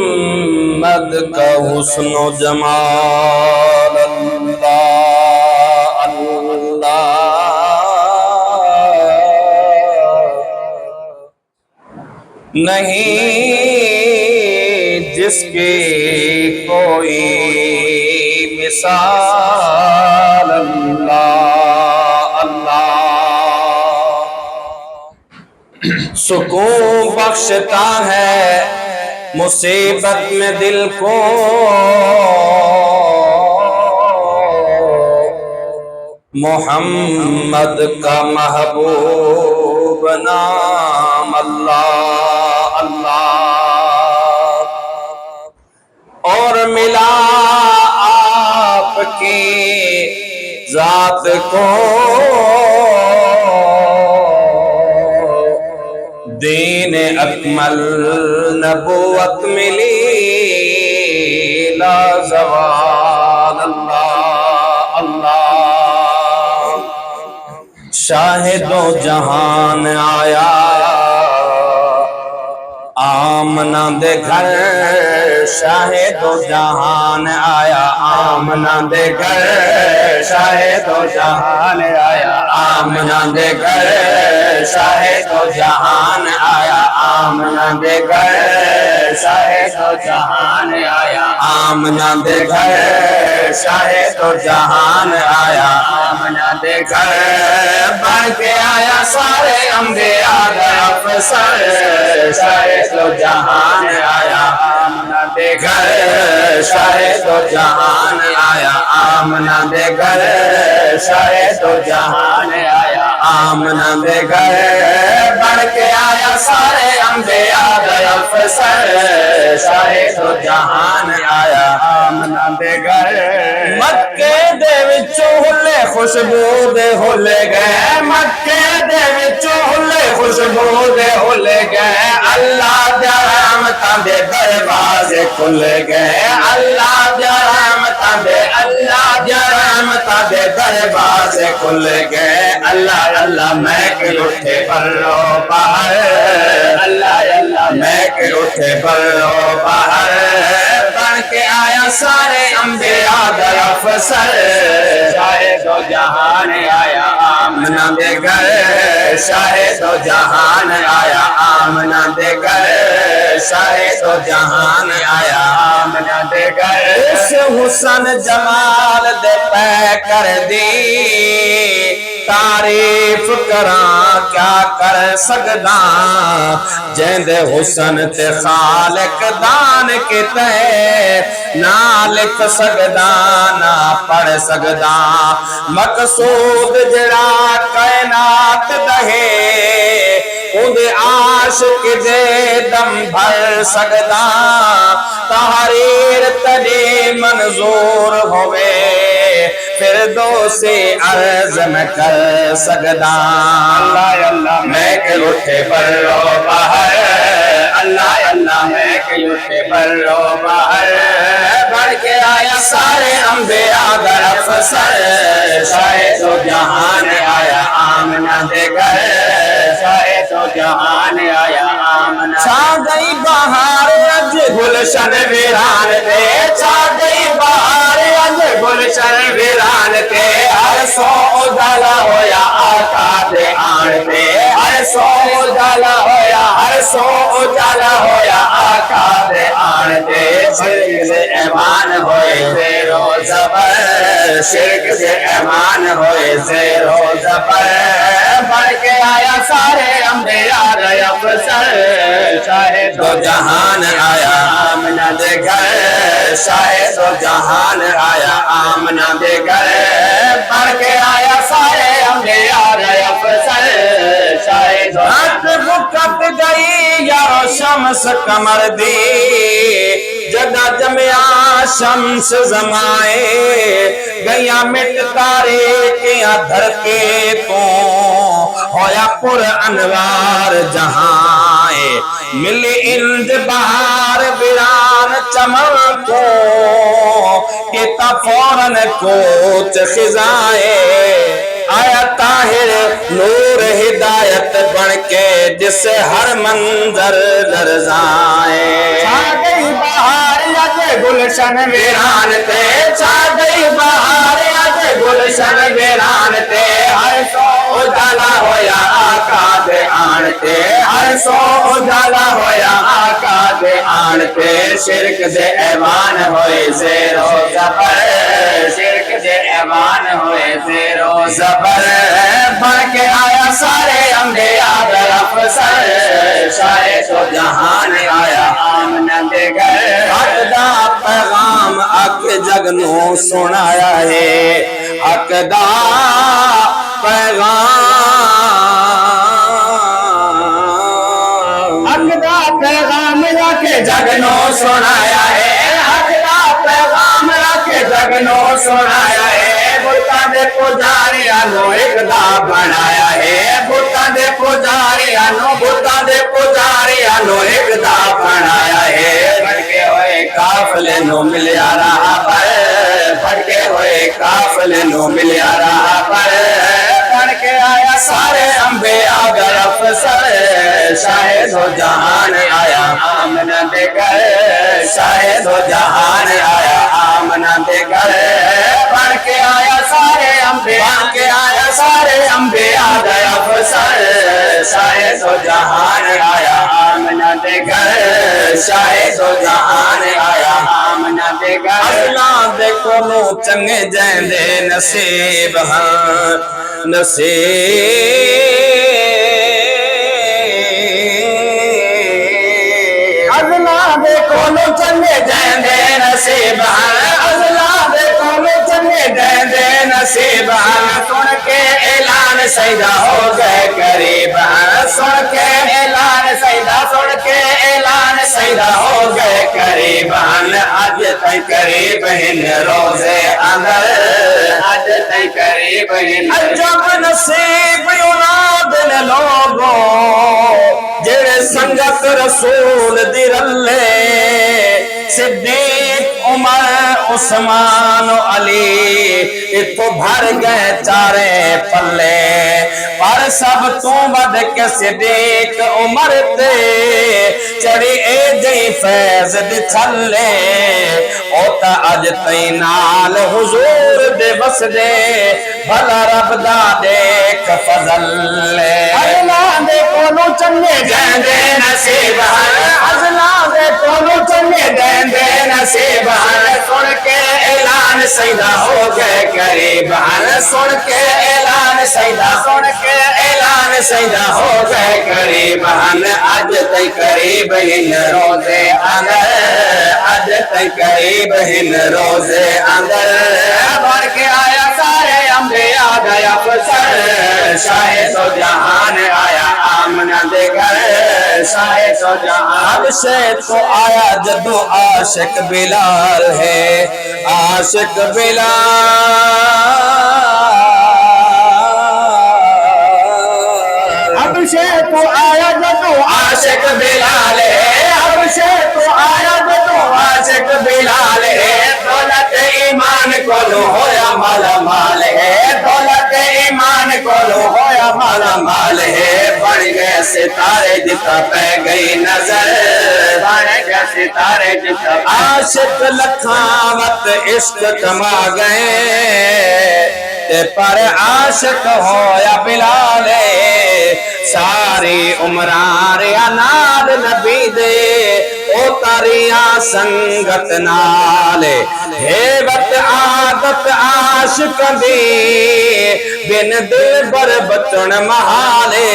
محمد کا حسن و جمال اللہ اللہ نہیں جس کی کوئی مثال اللہ اللہ سکون بخشتا ہے مصیبت میں دل کو محمد کا محبوب نام اللہ اللہ اور ملا آپ کی ذات کو دین اکمل نبوت ملی لا زوال اللہ اللہ شاہد و جہان آیا آمنہ دے گھر شاہد و جہان آیا آمنہ دے گھر شاہد و جہان آیا آمنہ دے گھر شاہد و جہان آیا آمنہ دے گھر شاہد و جہان آیا آمنہ دے گھر شاہد و جہان آیا آمنہ دے گھر بڑھ کے آیا سارے انبیاء کا افسر شاہد و جہان آیا آمنہ دے گھر شاہد و جہان آیا آمنہ دے گھر شاہد و جہان آیا آمنہ دے گھر بڑھ کے آیا سارے انبیاء کا افسر شاہد و جہان آیا آمنہ دے گھر مکے دے وچوں ہلے خوشبو دے ہلے گئے مکے دے وچوں ہلے خوشبو دے ہلے گئے اللہ دے رحمتاں دے دروازے کھل گئے اللہ دے رحمتاں دے دروازے کھل گئے اللہ اللہ میں کہ اٹھے پرو باہر اللہ اللہ میں کہ اٹھے پرو باہر بن کے آیا سارے انبیاء دا افسر شاہد و جہان آیا آمنہ دے گھر شاہد و جہان آیا آمنہ دے گھر شاہد و جہان آیا آمنہ دے گھر اس حسن جمال دے پہ کر دی تعریف کراں کیا کر سکدا جیندے حسن تے خالق دان کتے نہ لکھ سکدا نہ پڑھ سکدا مقصود جڑا کائنات دہے اندے عاشق دے دم بھر سکدا تحریر تڑی منظور ہوئے فردوس عرض میں کر سکدا اللہ اللہ میں کہ اٹھے پرو باہر اللہ اللہ میں کہ اٹھے پرو باہر بڑھ کے آیا سارے انبیاء دا افسر شاہد و جہان آیا آمنہ دے گھر شاہد و جہان آیا آمنہ چھا گئی بہار اج گلشن ویران دے چھا گئی بہار اج گلشن ویران تے ہر سو اجالا ہویا آقا دے آن تے ہر سو اجالا ہویا ہر سو اجالا ہویا آقا دے آن تے شرک سے ایمان ہوئے زیر و زبر شرک سے ایمان ہوئے زیر و زبر بڑھ کے آیا سارے انبیاء دے افسر شاہد و جہان آیا آمنہ دے گھر شاہد و جہان آیا آمنہ دے گھر بڑھ کے آیا سارے انبیاء دے افسر شاہد و کٹ گئی یارو شمس قمر دی جگہ جمیا شمس زمائے گیا مٹ تارے کیا دھرکے تو ہویا پر انوار جہاں ملی اند بہار ویران چمن کو کتا فوراً کوچ خزائے آیا طاہر نور ہدایت بن کے جس ہر منظر لرزائے چھا گئی بہار یاد گلشن ویران تے چھا گئی بہار یاد گلشن ویران تے ہر سو اجالا ہویا آقا دے آن تے ہر سو اجالا ہویا آقا دے آن تے شرک دے ایوان ہوئے زیر و زبر شرک دے ایوان ہوئے زیر و زبر بن کے آیا سارے انبیاء در افسر شاہ تو جہان آیا آمنہ دے گھر حق دا پیغام اک جگ نو سنایا ہے حق دا پیغام حق دا پیغام رکھ جگ نو سنایا ہے حق دا پیغام رکھ جگ نو سنایا ہے بتاں دے پجاریاں نو اقدا بنایا ہے بتاں دے پجاریاں نو اقدا بنایا ہے بھٹکے ہوئے قافلے نو ملیا راہ پر بھٹکے ہوئے قافلے نو ملیا راہ پر بن کے آیا سارے انبیاء در افسر شاہد و جہان آیا آمنہ دے گھر شاہد و جہان آیا آمنہ دے گھر بن کے آیا سارے انبیاء در افسر شاہد و جہان آیا آمنہ دے گھر شاہد و جہان آیا آمنہ دے گھر اللہ دے کولو چنگے جیندے نصیب ہاں نصیب اللہ دے کولو چنگے جیندے نصیب ہاں اللہ دے کولو چنگے جیندے نصیب ہاں سن کے اعلان سیدہ ہو گئے قریب ہاں سن کے اعلان سیدہ سیدہ ہو گئے قریب آج تئی قریب ہن روزے اندر آج تئی قریب ہن عجب نصیب اولاد نے لوگو جڑے سنگت رسول دی رلے صدیق عمر عثمان و علی اتو بھر گئے چارے پلے پر سب تو بد کے صدیق عمر تے چڑی اے جئی فیض دی چھلے اوتا اج تئی نال حضور دے بس دے بھلا رب دا دیکھ فضل لے اللہ دے کولو چنگے جیندے نصیب اللہ دے کولو چنگے جیندے نصیب سن کے اعلان سیدہ ہو گئے قریب سن کے اعلان سیدہ ہو گئے قریب اج تئی قریب ہن روزے اندر اج تئی قریب ہن روزے اندر بھر کے آیا سارے انبیاء گیا افسر شاہد و جہان آیا آمنہ دے گھر شاہد و جہان اب شہد کو آیا جدو عاشق بلال ہے عاشق بلال اب شہد کو آیا جدو عاشق بلال ہے اب شہد کو آیا جدو عاشق بلال ہے دولت ایمان کو لو ہویا مالا مال ہے دولت ایمان کو لو ہویا مالا مال ہے بڑھ گئے ستارے جتا پہ گئی نظر بڑھ گئے ستارے جتا عاشق لکھاوت عشق کما گئے تے پر عاشق ہویا بلال ساری عمران ریا نال نبی دے او تاریاں سنگت نالے ہیبت عادت عاشق دی بن دل بر بچن محالے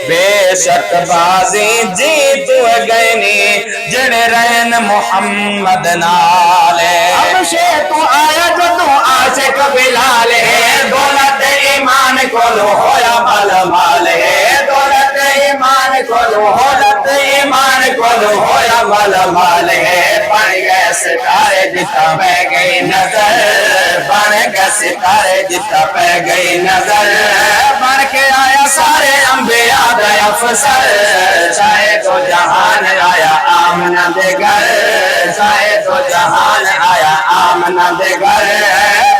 بے شک بازی جیت گئنی جڑے رہن محمد نالے اب شیخ تو آیا جدو عاشق بلال ہے دولت ایمان کو لو ہویا مال مال ہے دولت ایمان کو لو دولت ایمان کو لو ہویا مال مال ہے بن گئے ستارے جتا بہ گئی نظر بن رہ گئے ستارے جتا پہ گئی نظر بن کے آیا سارے انبیاء دا افسر شاید و جہان آیا آمنہ دے گھر شاید و جہان آیا آمنہ دے گھر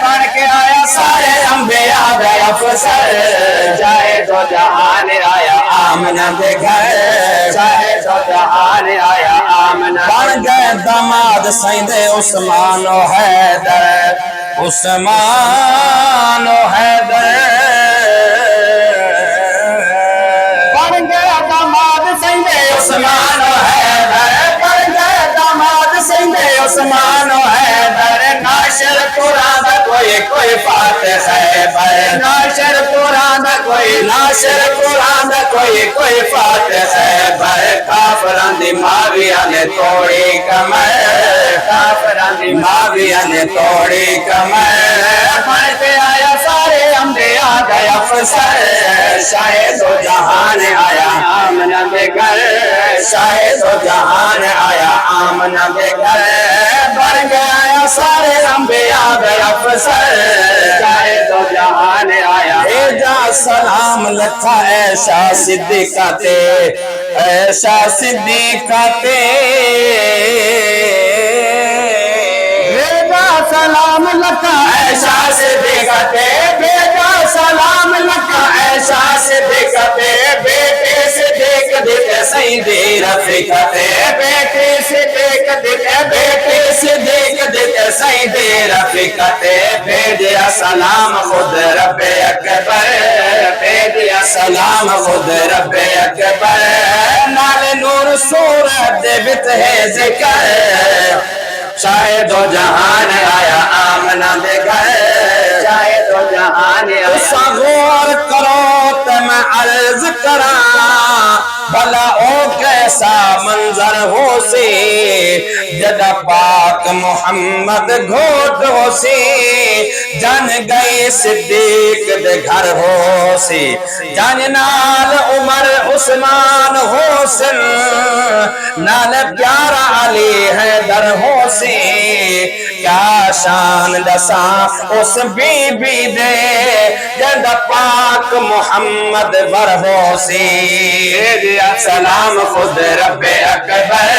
بن کے آیا سارے انبیاء دا افسر شاید و جہان آیا آمنہ دے گھر شاید و جہان آیا آمنہ بن گئے داماد سیدِ عثمان و حیدر عثمان و حیدر بن گئے داماد سیدِ عثمان و حیدر بن گئے داماد سیدِ عثمان و حیدر ناشر قرآن دا کوئی فاتح خیبر ناشر قرآن دا ناشر قرآن دا کوئی فاتح خیبر کافران دی ماویہ نے توڑی کمر کافران دی ماویہ نے توڑی کمر بن کے آیا سارے انبیاء دا افسر شاہد و جہان آیا آمنہ دے گھر شاہد و جہان آیا آمنہ دے گھر بن گیا سارے انبیاء دا افسر شاہد و جہان آیا بھیجا سلام لکھا عائشہ صدیقہ تے عائشہ صدیقہ تے بھیجا سلام لکھا عائشہ صدیقہ تے بھیجا سلام لکھا عائشہ صدیقہ تے بیٹے صدیق دیتے سیدی رفیقہ تے بیٹے صدیق دیتے بیٹے صدیق دیتے سیدی رفیقہ تے بھیجا سلام خود رب اکبر بھیجا سلام خود رب اکبر نال نور سورت دے بت ہے ذکر شاہد و جہان آیا آمنہ دے گھر شاہد و جہان آیا غور کرو تے میں عرض کراں بھلا او کیسا منظر ہو سی جدا پاک محمد گھوٹ ہو سی جان گئی صدیق دے گھر ہو سی جان نال عمر عثمان حسن نال پیارا علی حیدر ہو سی کیا شان دساں اس بی بی دے جدا پاک محمد بر ہو سی بھیجیا سلام خود رب اکبر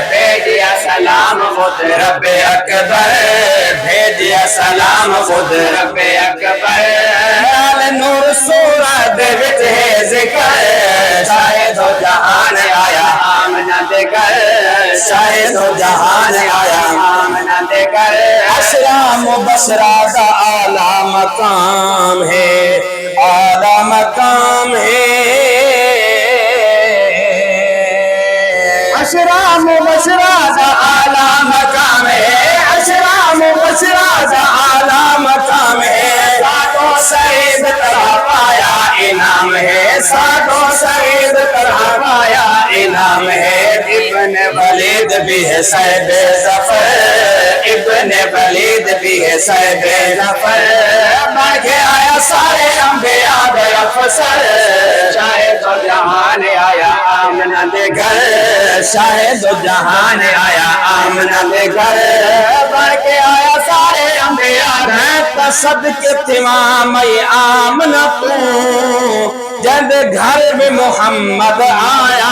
بھیجیا سلام خود رب اکبر بھیجیا سلام خود رب اکبر نال نور سورت دے وچ ہے ذکر شاہد و جہان آیا آمنہ دے گھر شاہد و جہان آیا آمنہ دے گھر عشرہ مبشرہ دا اعلیٰ مقام ہے اعلیٰ مقام ہے عشرہ مبشرہ دا اعلیٰ مقام ہے عشرہ مبشرہ دا اعلیٰ مقام ہے ساتوں سعید طرح پایا انعام ہے ساتوں سعید طرح پایا انعام ہے ابن ولید بھی ہے صاحب ظفر ابن ولید بھی ہے صاحب ظفر بن کے آیا سارے انبیاء دا افسر شاہد و جہان آیا آمنہ دے گھر شاہد و جہان آیا آمنہ دے گھر بن کے آیا سارے انبیاء تصد کے تمام آمنہ تو جد گھر میں محمد آیا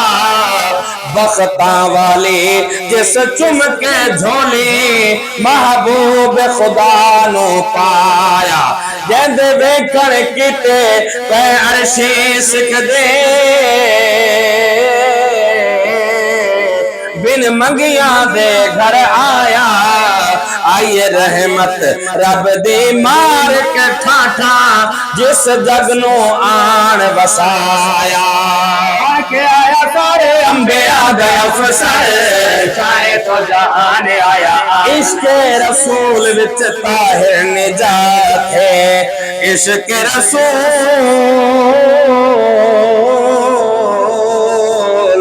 بختاں والی جس چم کے جھولی محبوب خدا نو پایا جد بیکر کتے پہ عرشی سکھ دے بن منگیاں دے گھر آیا آئیے رحمت رب دی مار کے ٹھاٹھا جس جگ نو آن وسایا کے آیا سارے انبیاء دے افسر شاہد و جہان آیا عشق رسول وچ طاہر نجات ہے عشق رسول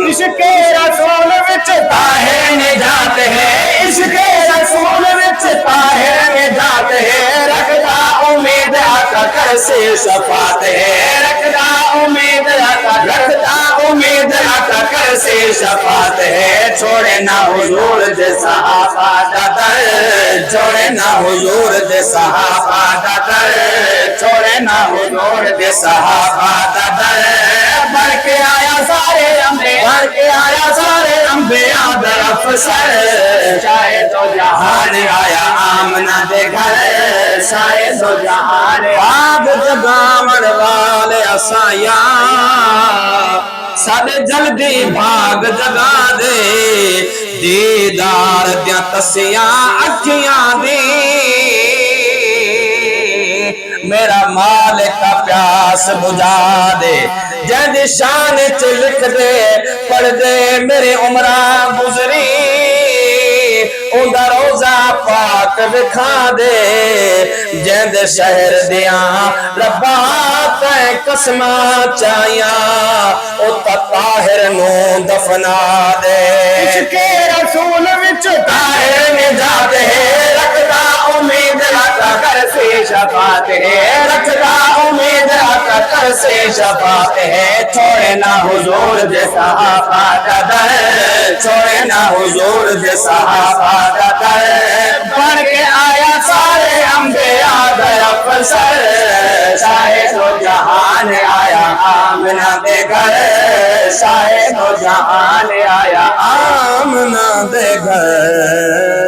عشق رسول وچ طاہر نجات ہے عشق رسول وچ طاہر نجات ہے رکھدا امید آقا کر سے شفاعت ہے رکھدا امید آقا رکھدا امید آقا کر سے شفاعت ہے چھوڑے نہ حضور دے صحابہ دا در چھوڑے نہ حضور دے صحابہ دا در چھوڑے نہ حضور دے صحابہ دا در بڑھ کے آیا سارے انبیاء بڑھ کے آیا سارے انبیاء در افسر شاہد و جہان آیا آمنہ دے گھر شاہد و جہان آگ جگامن والے اسایاں ساڑے جلدی بھاگ جگا دے دیدار دیاں تسیاں اکھیاں دی میرا مالک کا پیاس بجھا دے جد شان چ لکھ دے پڑھ دے میرے عمرہ گزری اوندا روزہ پاک دکھا دے جند شہر دیاں ربا تے قسمہ چاہیاں او طاہر نو دفنا دے عشق رسول وچ طاہر نجات ہے رکھدا امید عطا کر سے شفاعت ہے رکھدا امید عطا کر سے شفاعت ہے چھوڑے نہ حضور دے صحابہ دا در چھوڑے نہ حضور دے صحابہ دا در بڑھ کے آیا سارے انبیاء دا افسر شاہد و جہان آیا آمنہ دے گھر شاہد و جہان آیا آمنہ دے گھر